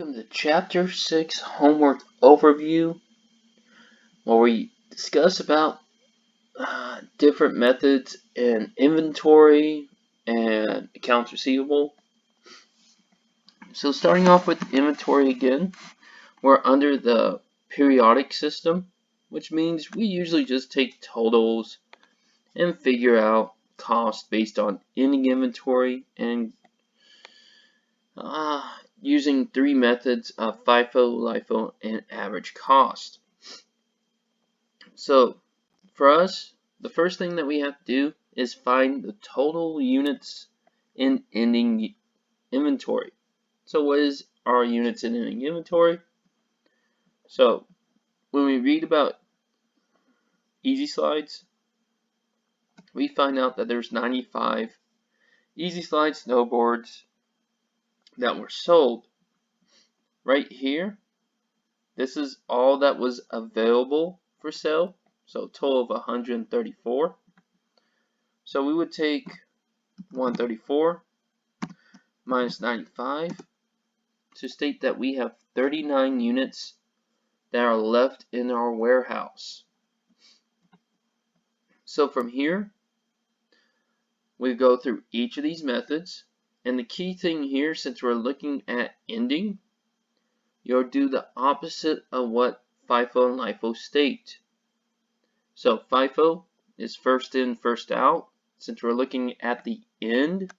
Welcome to Chapter 6 Homework Overview, where we discuss about different methods in inventory and accounts receivable. So starting off with inventory again, we're under the periodic system, which means we usually just take totals and figure out cost based on ending inventory and using three methods of FIFO, LIFO, and average cost. So for us, the first thing that we have to do is find the total units in ending inventory. So what is our units in ending inventory? So when we read about Easy Slides, we find out that there's 95 Easy Slide snowboards that were sold. Right here, this is all that was available for sale, so a total of 134. So we would take 134 minus 95 to state that we have 39 units that are left in our warehouse. So from here, we go through each of these methods, and the key thing here, since we're looking at ending, you'll do the opposite of what FIFO and LIFO state. So FIFO is first in, first out. Since we're looking at the end,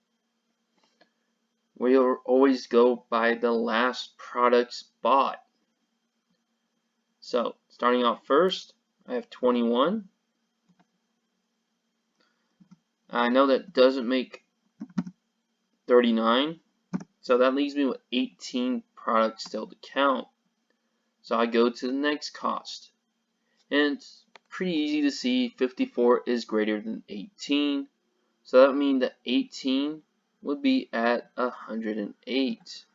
we'll always go by the last products bought. So starting off first, I have 21. I know that doesn't make 39, so that leaves me with 18 products still to count. So I go to the next cost, and it's pretty easy to see 54 is greater than 18, so that would mean that 18 would be at 108.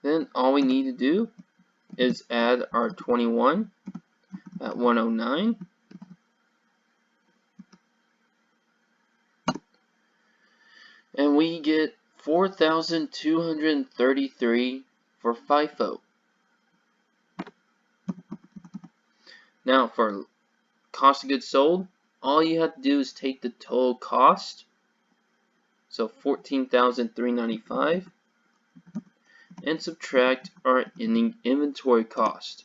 Then all we need to do is add our 21 at 109. And we get 4,233 for FIFO. Now for cost of goods sold, all you have to do is take the total cost, so 14,395, and subtract our ending inventory cost.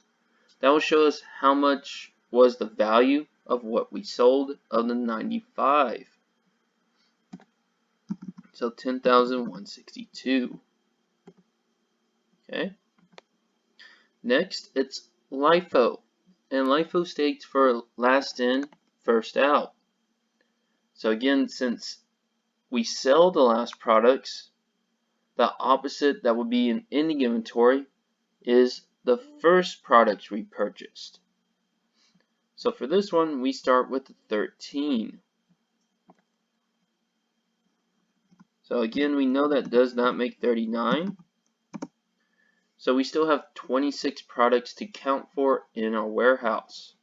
That will show us how much was the value of what we sold of the 95. So 10,162. Okay. Next, it's LIFO. And LIFO states for last in, first out. So again, since we sell the last products, the opposite that would be in ending inventory is the first products we purchased. So for this one, we start with 13. So again, we know that does not make 39. So we still have 26 products to count for in our warehouse.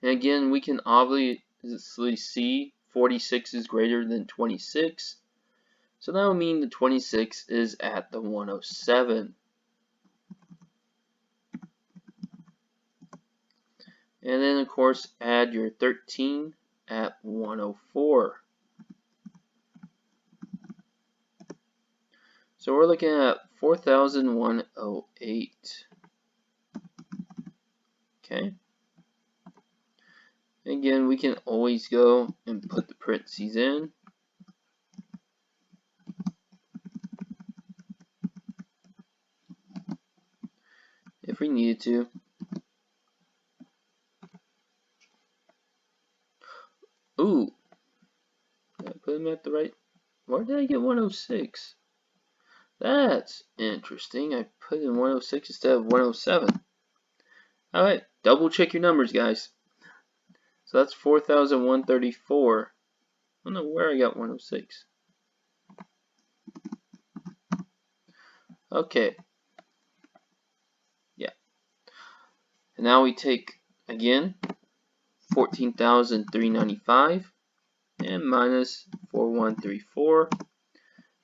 And again, we can obviously see 46 is greater than 26. So that would mean the 26 is at the 107. And then of course add your 13 at 104. So we're looking at 4,108. Okay. Again, we can always go and put the parentheses in. If we needed to. Ooh. Did I put them at the right? Where did I get 106? That's interesting. I put in 106 instead of 107. Alright, double check your numbers, guys. So that's 4,134. I don't know where I got 106. Okay. Yeah. And now we take, again, 14,395 and minus 4134.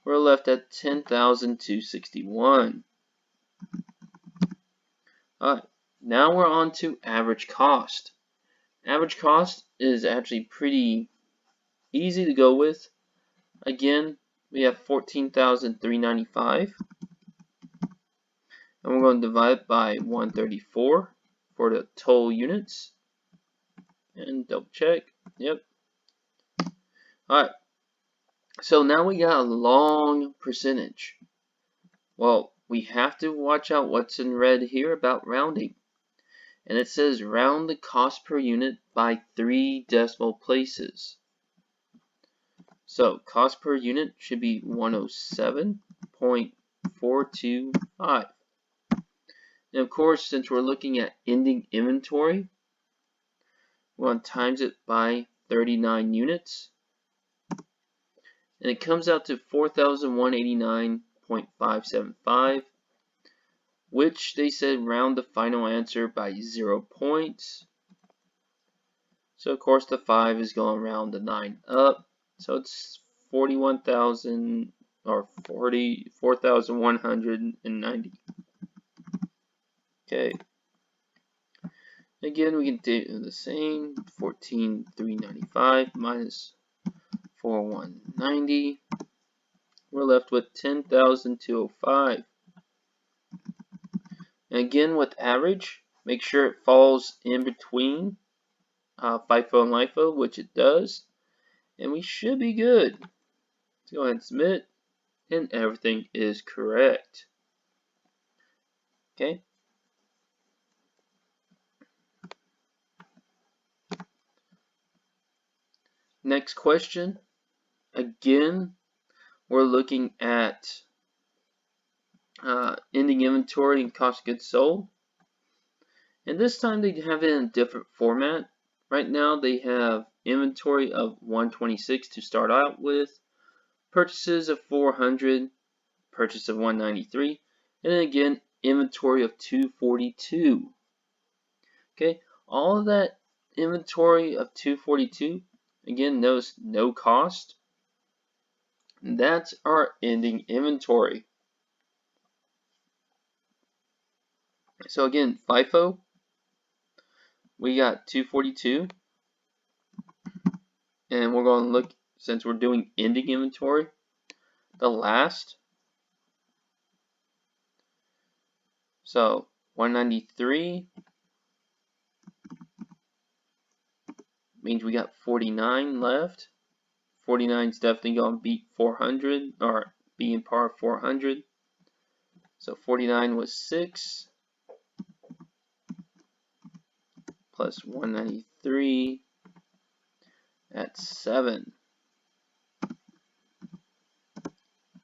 We're left at 10,261. Alright, now we're on to average cost. Average cost is actually pretty easy to go with. Again, we have 14,395. And we're going to divide by 134 for the total units. And double check. Yep. Alright. So now we got a long percentage. Well, we have to watch out what's in red here about rounding. And it says round the cost per unit by 3 decimal places. So cost per unit should be 107.425. And of course, since we're looking at ending inventory, we're going to times it by 39 units. And it comes out to 4,189.575, which they said round the final answer by 0 points. So of course the 5 is going to round the 9 up. So it's 41,000 or 4,190. Okay. Again, we can do the same. 14,395 minus 4,190. We're left with 10,205. And again, with average, make sure it falls in between FIFO and LIFO, which it does. And we should be good. Let's go ahead and submit. And everything is correct. Okay. Next question. Again, we're looking at ending inventory and cost of goods sold. And this time they have it in a different format. Right now they have inventory of 126 to start out with, purchases of 400, purchase of 193, and then again inventory of 242. Okay, all of that inventory of 242, again, notice no cost. And that's our ending inventory. So again, FIFO, we got 242. And we're going to look, since we're doing ending inventory, the last. So 193 means we got 49 left. 49 is definitely going to beat 400 or be in par 400. So 49 was 6 plus 193 at 7.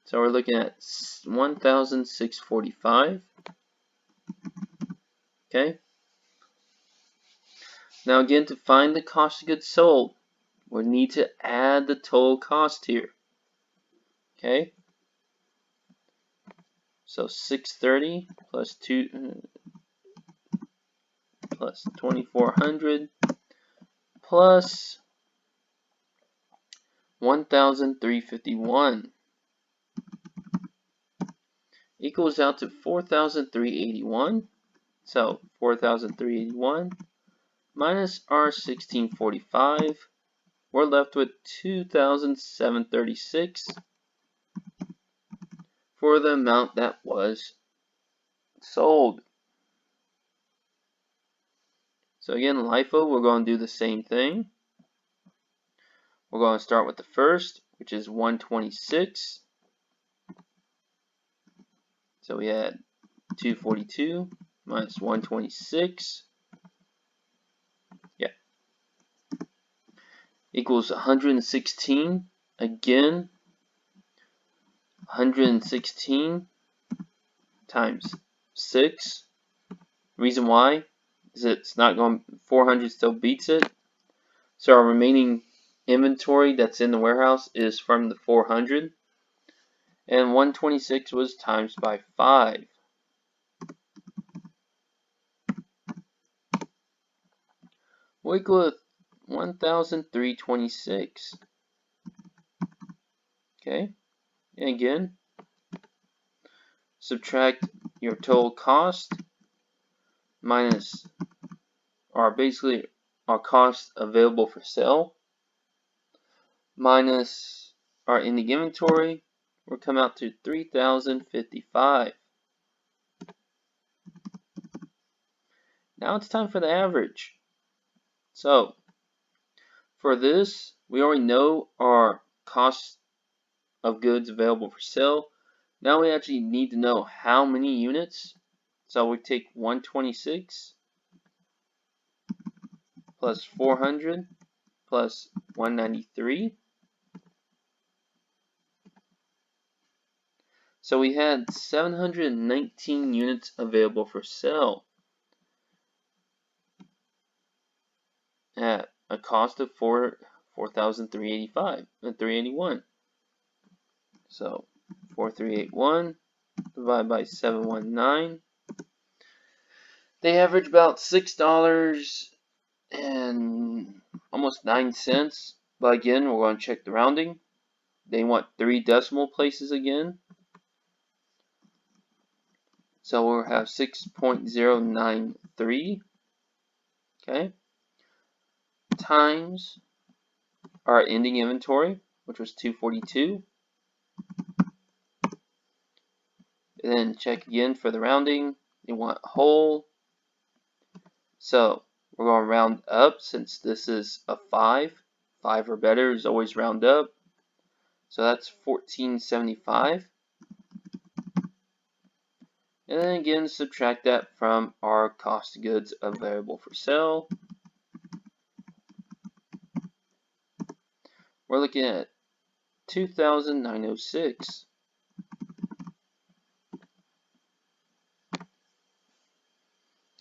So we're looking at 1,645. Okay. Now again, to find the cost of goods sold, we need to add the total cost here. Okay. So 630 plus 2,400 plus 1,351 equals out to 4,381. So 4,381 minus our 1,645. We're left with 2,736 for the amount that was sold. So again, LIFO, we're going to do the same thing. We're going to start with the first, which is 126. So we had 242 minus 126. Yeah. Equals 116. Again, 116 times 6. Reason why is it's not going, 400 still beats it. So our remaining inventory that's in the warehouse is from the 400. And 126 was times by 5. We'll equal $1,326. Okay, and again, subtract your total cost minus basically our cost available for sale minus our ending inventory will come out to $3,055. Now it's time for the average. So for this, we already know our cost of goods available for sale. Now we actually need to know how many units. So we take 126 plus 400 plus 193. So we had 719 units available for sale at a cost of $4,385 and $381. So 4,381 divided by 719. They average about $6 and almost 9 cents. But again, we're going to check the rounding. They want 3 decimal places again. So we'll have 6.093. Okay. Times our ending inventory, which was 242. And then check again for the rounding. They want whole. So we're going to round up since this is a 5. 5 or better is always round up. So that's 1475. And then again, subtract that from our cost of goods available for sale. We're looking at 2,906.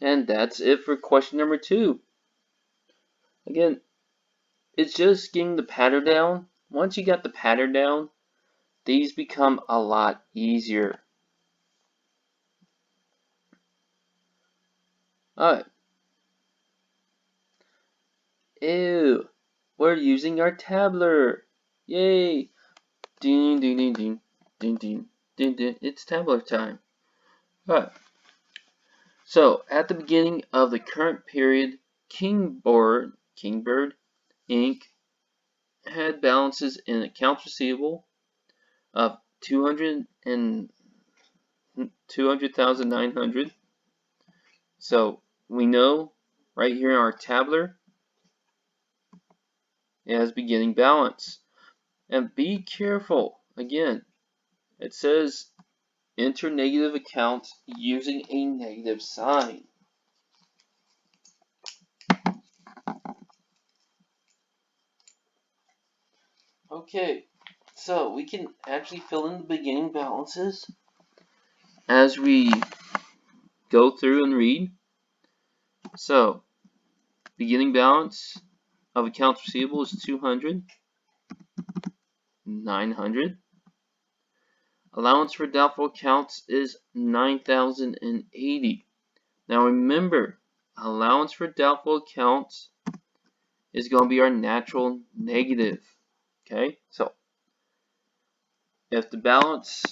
And that's it for question number 2. Again, it's just getting the pattern down. Once you got the pattern down, these become a lot easier. Alright. Ew. We're using our tabler. Yay. Ding ding ding ding. Ding ding. Ding ding. It's tabler time. Alright. So at the beginning of the current period, Kingbird Inc. had balances in accounts receivable of 200,900. So we know right here in our tabular it has beginning balance. And be careful, again, it says enter negative accounts using a negative sign. Okay, so we can actually fill in the beginning balances as we go through and read. So, beginning balance of accounts receivable is 200, 900. Allowance for doubtful accounts is 9,080. Now remember, allowance for doubtful accounts is going to be our natural negative. Okay, so if the balance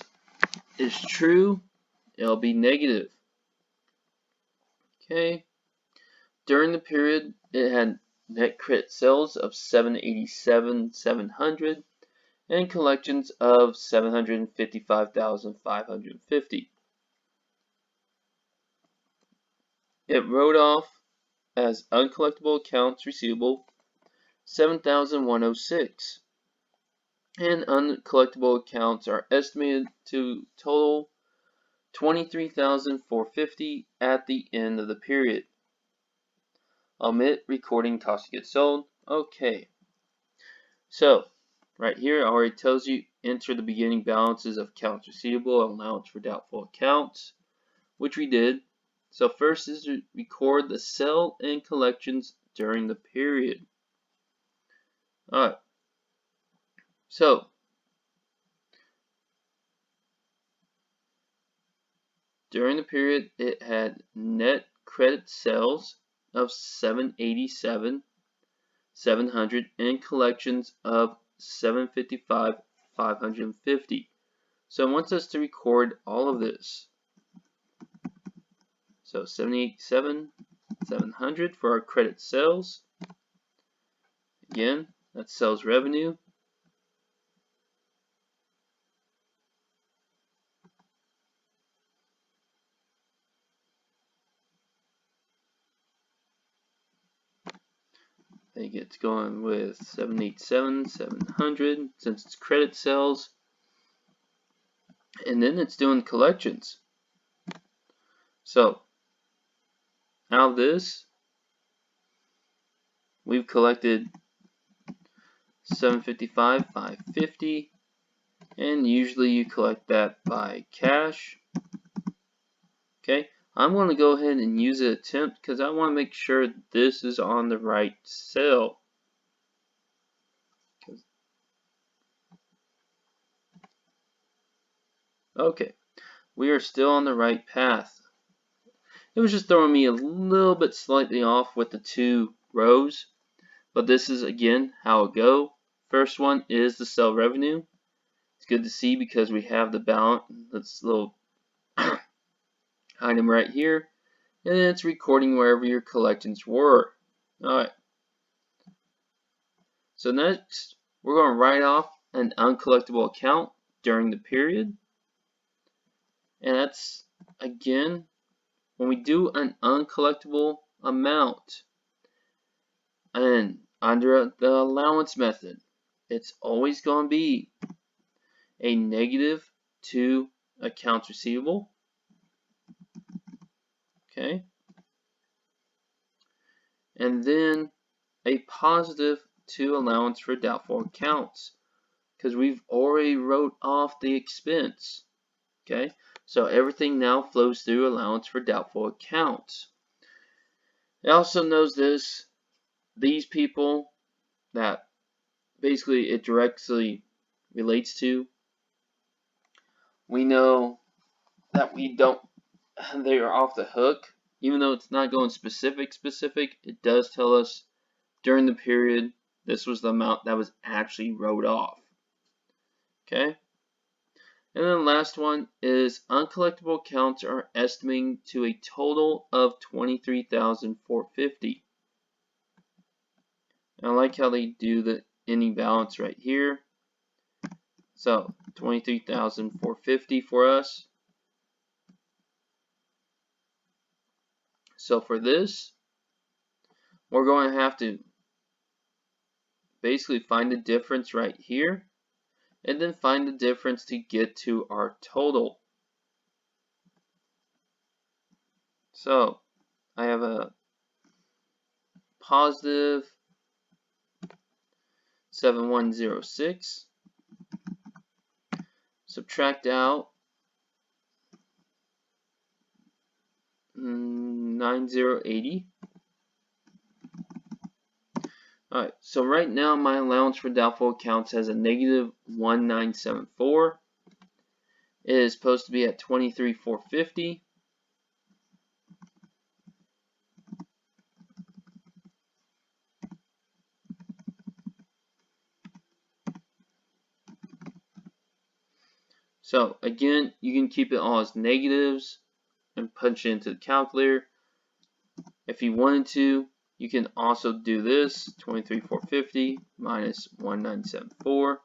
is true, it'll be negative. Okay, during the period, it had net credit sales of 787,700 and collections of 755,550. It wrote off as uncollectible accounts receivable 7,106. And uncollectible accounts are estimated to total 23,450 at the end of the period. Omit recording cost of goods sold. Okay. So, right here it already tells you enter the beginning balances of accounts receivable and allowance for doubtful accounts, which we did. So first is to record the sale and collections during the period. Alright. So, during the period, it had net credit sales of 787, $700 and collections of $755, $550. So it wants us to record all of this. So 787, 700 for our credit sales. Again, that's sales revenue. I think it's going with 787, 700 since it's credit sales. And then it's doing collections. So out of this, we've collected 755, 550, and usually you collect that by cash. Okay, I'm going to go ahead and use an attempt because I want to make sure this is on the right cell. Okay, we are still on the right path. It was just throwing me a little bit slightly off with the two rows, but this is again how it go. First one is the sale revenue. It's good to see because we have the balance, this little item right here, and then it's recording wherever your collections were. Alright, so next we're going to write off an uncollectible account during the period, and that's again when we do an uncollectible amount and under the allowance method, it's always going to be a negative to accounts receivable. Okay, and then a positive to allowance for doubtful accounts because we've already wrote off the expense. Okay, so everything now flows through allowance for doubtful accounts. It also knows this, these people that basically it directly relates to, we know that we don't, they are off the hook. Even though it's not going specific, it does tell us during the period this was the amount that was actually wrote off. Okay? And then the last one is uncollectible accounts are estimating to a total of $23,450. I like how they do the ending balance right here. So $23,450 for us. So for this, we're going to have to basically find the difference right here and then find the difference to get to our total. So I have a positive 7106, subtract out 9080. Alright, so right now my allowance for doubtful accounts has a negative 1974. It is supposed to be at 23,450. So again, you can keep it all as negatives and punch it into the calculator. If you wanted to, you can also do this, 23,450 minus 1974.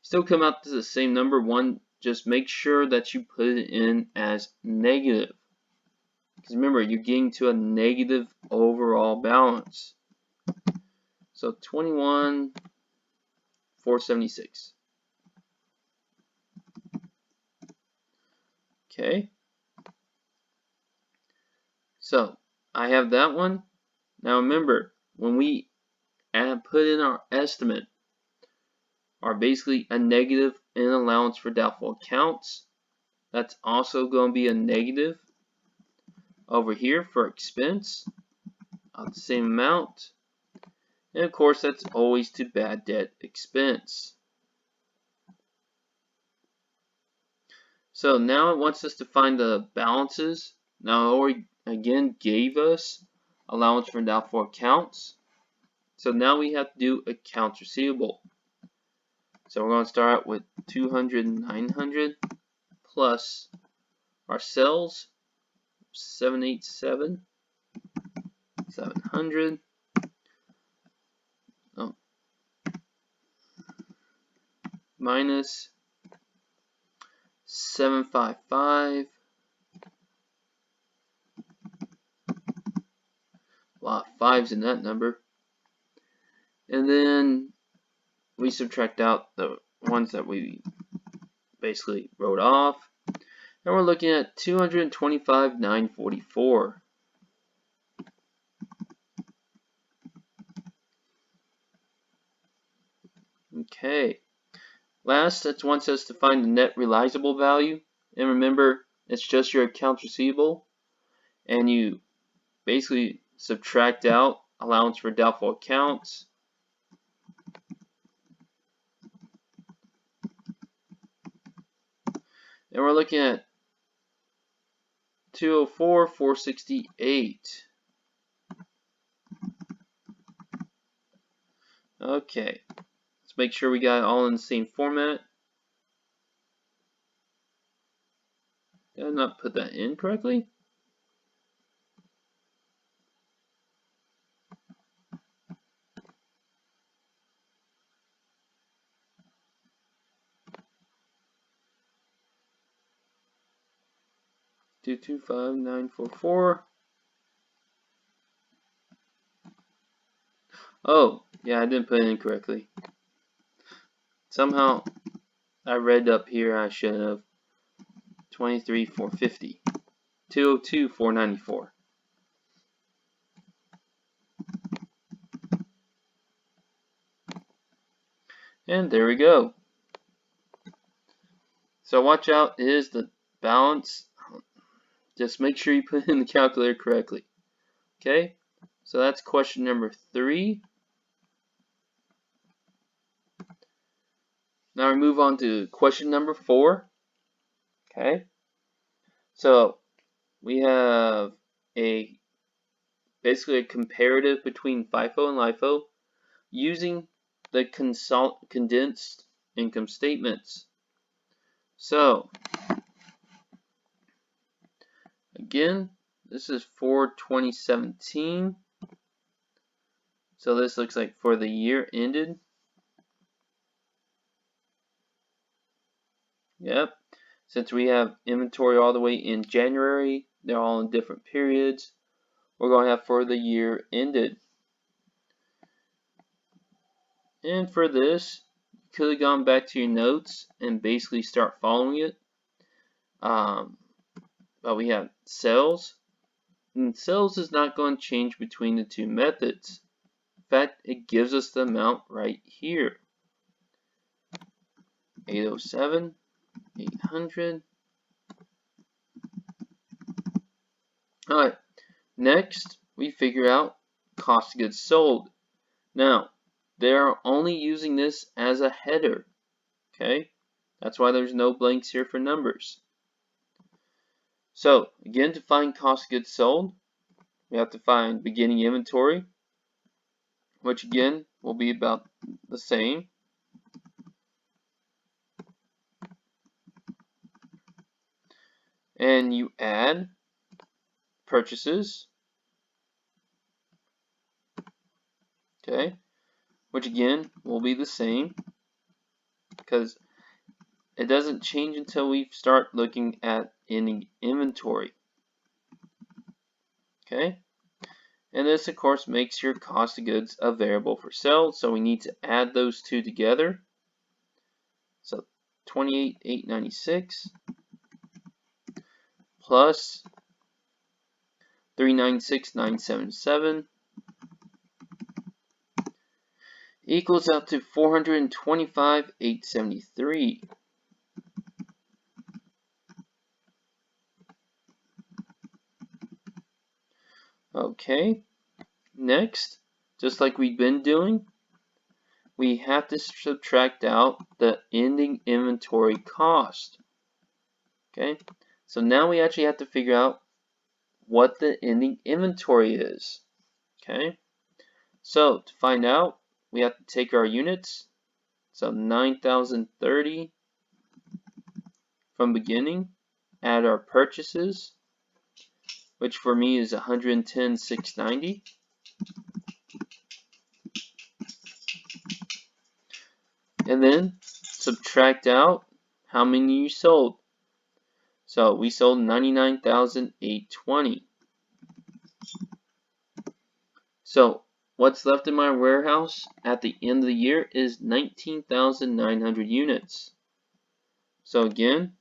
Still come out to the same number. Just make sure that you put it in as negative. Because remember, you're getting to a negative overall balance. So 21,476. Okay. So I have that one. Now remember, when we put in our estimate, are basically a negative in allowance for doubtful accounts. That's also going to be a negative over here for expense of the same amount. And of course, that's always to bad debt expense. So now it wants us to find the balances. Now it already again gave us allowance for doubtful accounts. So now we have to do accounts receivable. So we're going to start out with 200 and 900 plus our sales, 787, 700. Oh, minus 755. A lot of fives in that number. And then we subtract out the ones that we basically wrote off. And we're looking at 225,944. Okay. Last, it wants us to find the net realizable value. And remember, it's just your accounts receivable. And you basically subtract out allowance for doubtful accounts. And we're looking at 204,468. Okay. Let's make sure we got it all in the same format. Did I not put that in correctly? Two 225,944. Oh, yeah, I didn't put it in correctly. Somehow I read up here I should have 23,450. 202,494. And there we go. So watch out, is the balance. Just make sure you put it in the calculator correctly. Okay, so that's question number 3. Now we move on to question number 4. Okay, so we have basically a comparative between FIFO and LIFO using the condensed income statements. So again, this is for 2017. So this looks like for the year ended. Yep. Since we have inventory all the way in January, they're all in different periods. We're going to have for the year ended. And for this, you could have gone back to your notes and basically start following it. But we have sales. And sales is not going to change between the two methods. In fact, it gives us the amount right here. 807, 800. Alright, next we figure out cost of goods sold. Now, they're only using this as a header. Okay, that's why there's no blanks here for numbers. So, again, to find cost of goods sold, we have to find beginning inventory, which again will be about the same. And you add purchases, okay, which again will be the same because it doesn't change until we start looking at ending inventory. Okay, and this of course makes your cost of goods a variable for sales, so we need to add those two together. So 28,896 plus 396,977 equals out to 425,873. Okay, next, just like we've been doing, we have to subtract out the ending inventory cost. Okay, so now we actually have to figure out what the ending inventory is. Okay, So to find out, we have to take our units. So 9,030 from beginning, add our purchases, which for me is 110,690. And then subtract out how many you sold. So we sold 99,820. So what's left in my warehouse at the end of the year is 19,900 units. So again,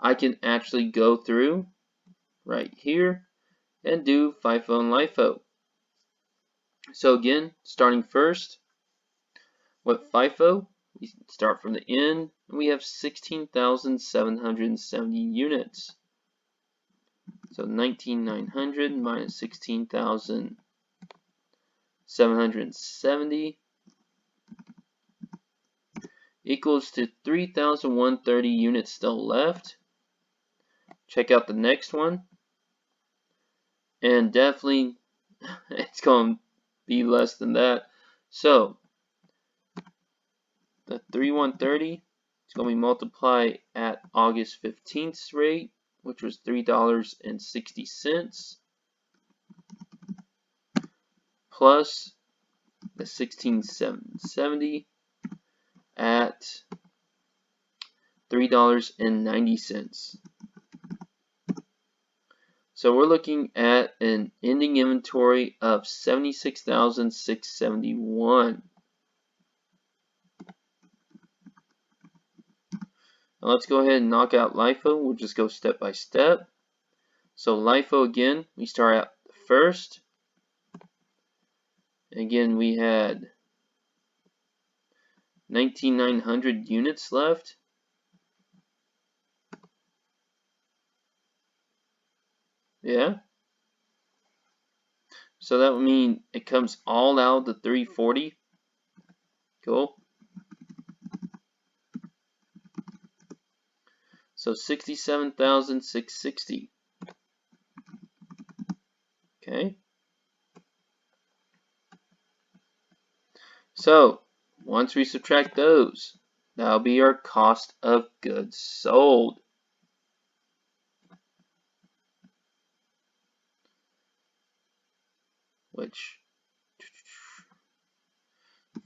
I can actually go through right here and do FIFO and LIFO. So again, starting first with FIFO, we start from the end and we have 16,770 units. So 19,900 minus 16,770 equals to 3,130 units still left. Check out the next one. And definitely it's going to be less than that. So the 3,130 is going to be multiplied at August 15th's rate, which was $3.60, plus the 16,770 at $3.90. So we're looking at an ending inventory of 76,671. Now let's go ahead and knock out LIFO. We'll just go step by step. So LIFO again, we start out first. Again, we had 19,900 units left. Yeah. So that would mean it comes all out of the 340. Cool. So 67,660. Okay. So once we subtract those, that'll be our cost of goods sold. Which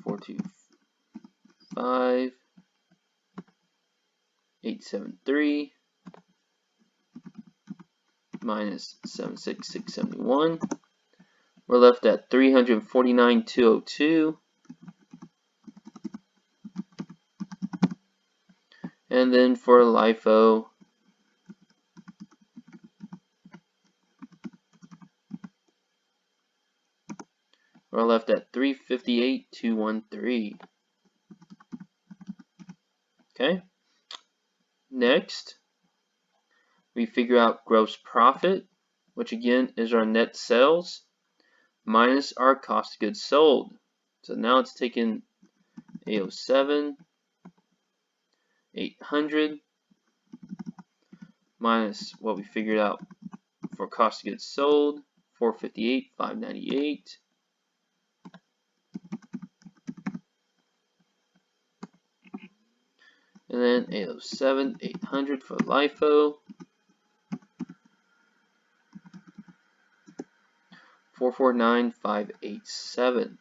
425 873 minus 76,671. We're left at 349,202. And then for LIFO, we're left at 358,213. Okay. Next, we figure out gross profit, which again is our net sales minus our cost of goods sold. So now it's taking 807, 800 minus what we figured out for cost of goods sold, 458, 598. And then 807, 800 for LIFO, 449, 587.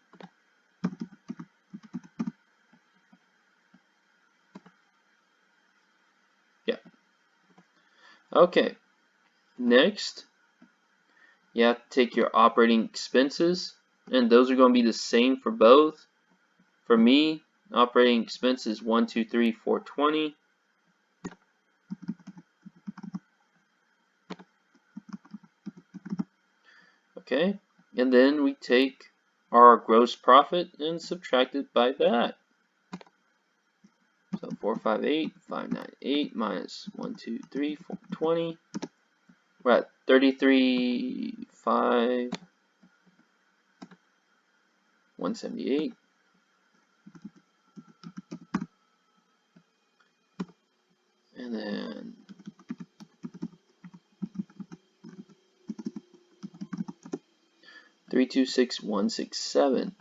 Yeah. Okay. Next, you have to take your operating expenses, and those are going to be the same for both. For me, operating expenses 123, 420. Okay, and then we take our gross profit and subtract it by that. So 458, 598 minus 123, 420. We're at 33, 5, 178. And then 326,167.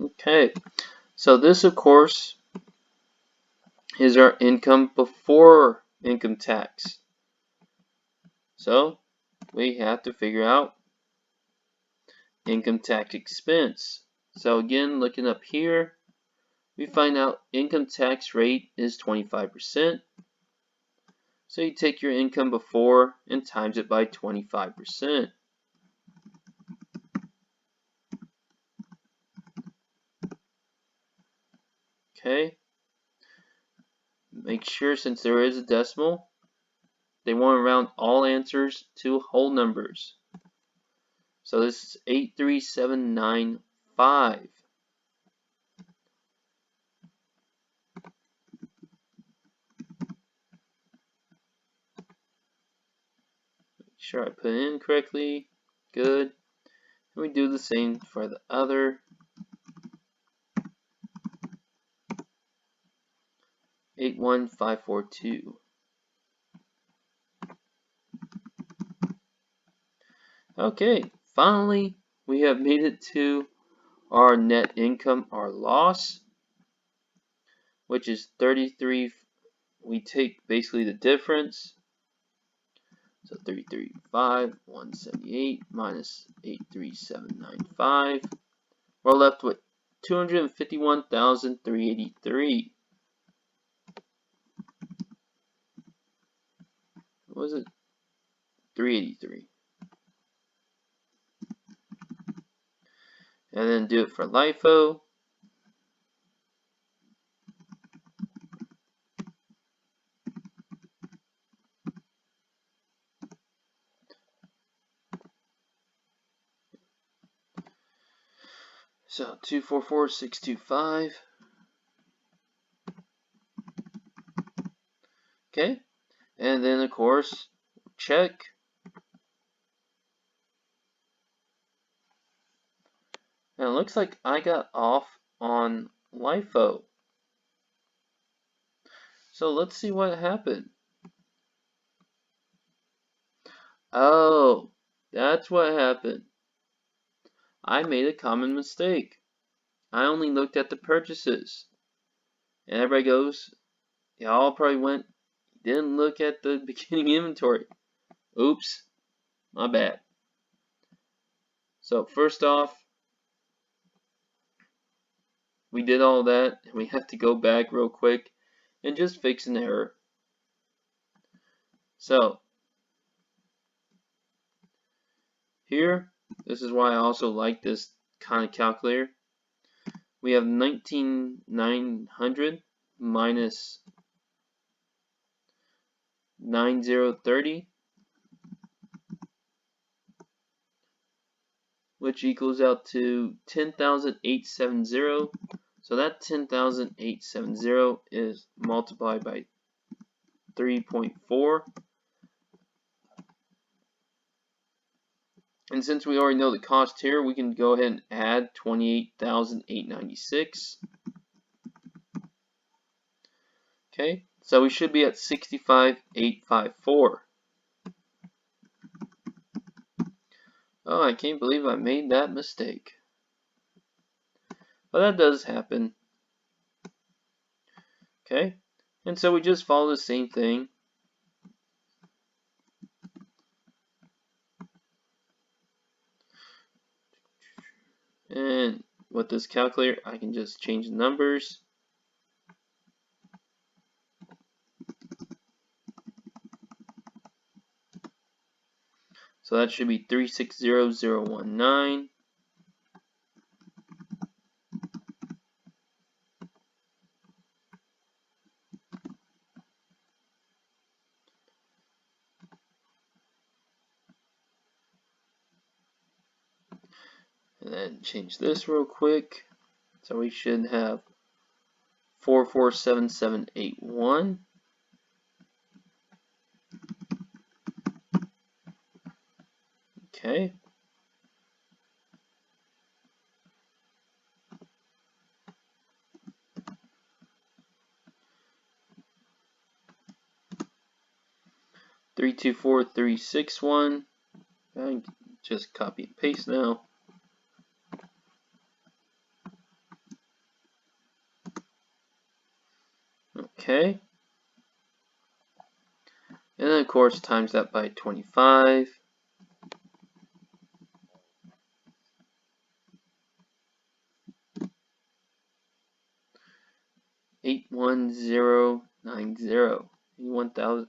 Okay, so this of course is our income before income tax. So we have to figure out income tax expense. So again, looking up here, we find out income tax rate is 25%. So you take your income before and times it by 25%. Okay. Make sure, since there is a decimal, they want to round all answers to whole numbers. So this is 83795. Make sure I put it in correctly. Good. And we do the same for the other. 81542. Okay, finally we have made it to our net income, our loss, which is 33. We take basically the difference. So 335,178 minus 83795. We're left with 251,383. What was it? 383. And then do it for LIFO. So 244,625. Okay. And then of course, check. And it looks like I got off on LIFO. So let's see what happened. Oh, that's what happened. I made a common mistake. I only looked at the purchases. And everybody goes, y'all probably didn't look at the beginning inventory. Oops, my bad. So first off, we did all that, and we have to go back real quick and just fix an error. So here, this is why I also like this kind of calculator. We have 19,900 minus 9030, which equals out to 10,870. So that 10,870 is multiplied by 3.4. And since we already know the cost here, we can go ahead and add 28,896. Okay, so we should be at 65,854. Oh, I can't believe I made that mistake. But that does happen. Okay, and so we just follow the same thing. And with this calculator, I can just change the numbers. So that should be 360019. And then change this real quick. So we should have 447781. Okay. 324361. I just copy and paste now. Okay. And then of course times that by 25. $81090. 81,000.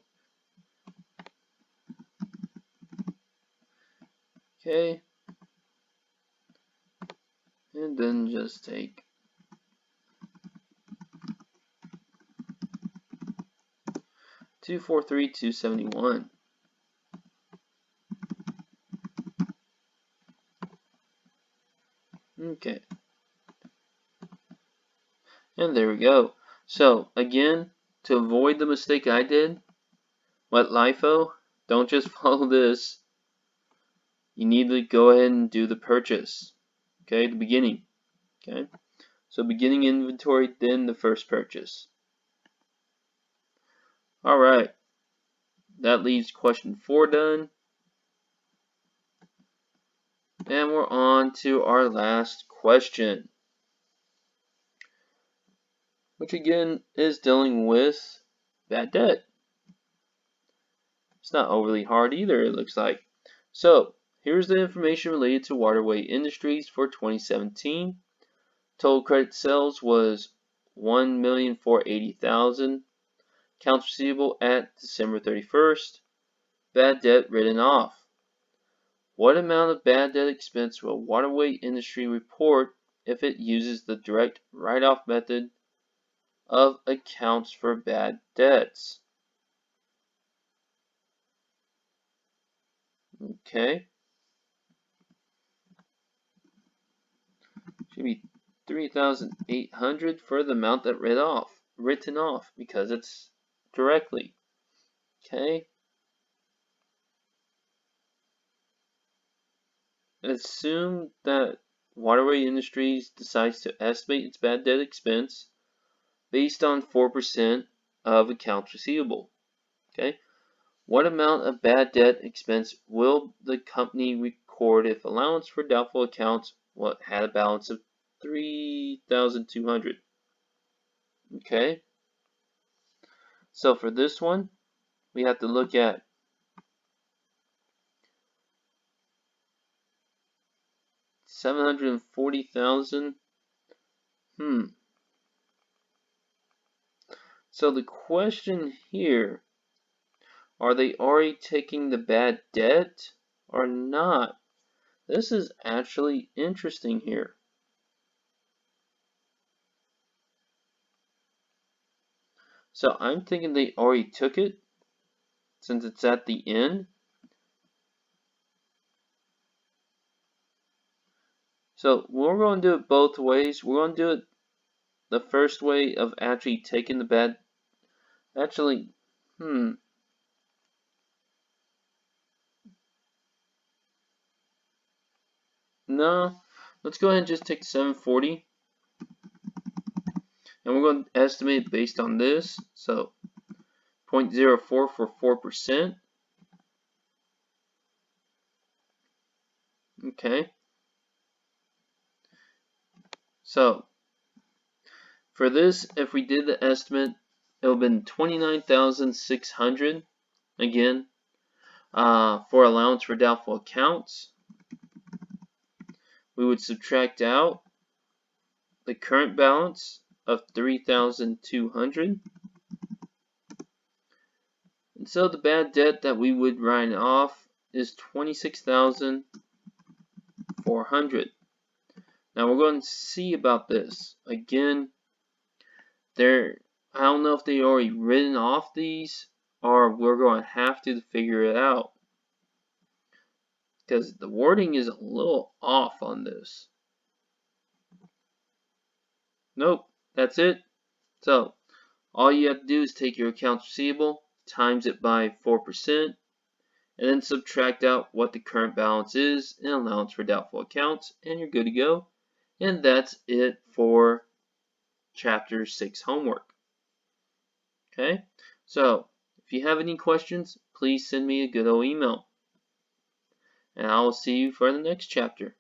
Okay. And then just take 243,271. Okay. And there we go. So again, to avoid the mistake I did, what LIFO, don't just follow this. You need to go ahead and do the purchase. Okay, the beginning. Okay. So beginning inventory, then the first purchase. Alright. That leaves question 4 done. And we're on to our last question, which again is dealing with bad debt. It's not overly hard either, it looks like. So, here's the information related to Waterway Industries for 2017. Total credit sales was $1,480,000. Accounts receivable at December 31st. Bad debt written off. What amount of bad debt expense will Waterway Industry report if it uses the direct write-off method of accounts for bad debts? Okay. Should be 3,800 for the amount that written off because it's directly. Okay. Assume that Waterway Industries decides to estimate its bad debt expense based on 4% of accounts receivable. Okay. What amount of bad debt expense will the company record if allowance for doubtful accounts had a balance of 3,200? Okay. So for this one, we have to look at $740,000. So the question here, are they already taking the bad debt or not? This is actually interesting here. So I'm thinking they already took it since it's at the end. So we're going to do it both ways. We're going to do it the first way of actually taking the bad. Actually, no. Let's go ahead and just take 740. And we're going to estimate based on this. So 0.04 for 4%. Okay. So for this, if we did the estimate, it would have been 29,600 again for allowance for doubtful accounts. We would subtract out the current balance of 3,200. And so the bad debt that we would write off is 26,400. Now we're going to see about this. Again, I don't know if they already written off these or we're going to have to figure it out. Because the wording is a little off on this. Nope, that's it. So, all you have to do is take your accounts receivable, times it by 4%, and then subtract out what the current balance is in allowance for doubtful accounts, and you're good to go. And that's it for Chapter 6 homework. Okay, so if you have any questions, please send me a good old email. And I will see you for the next chapter.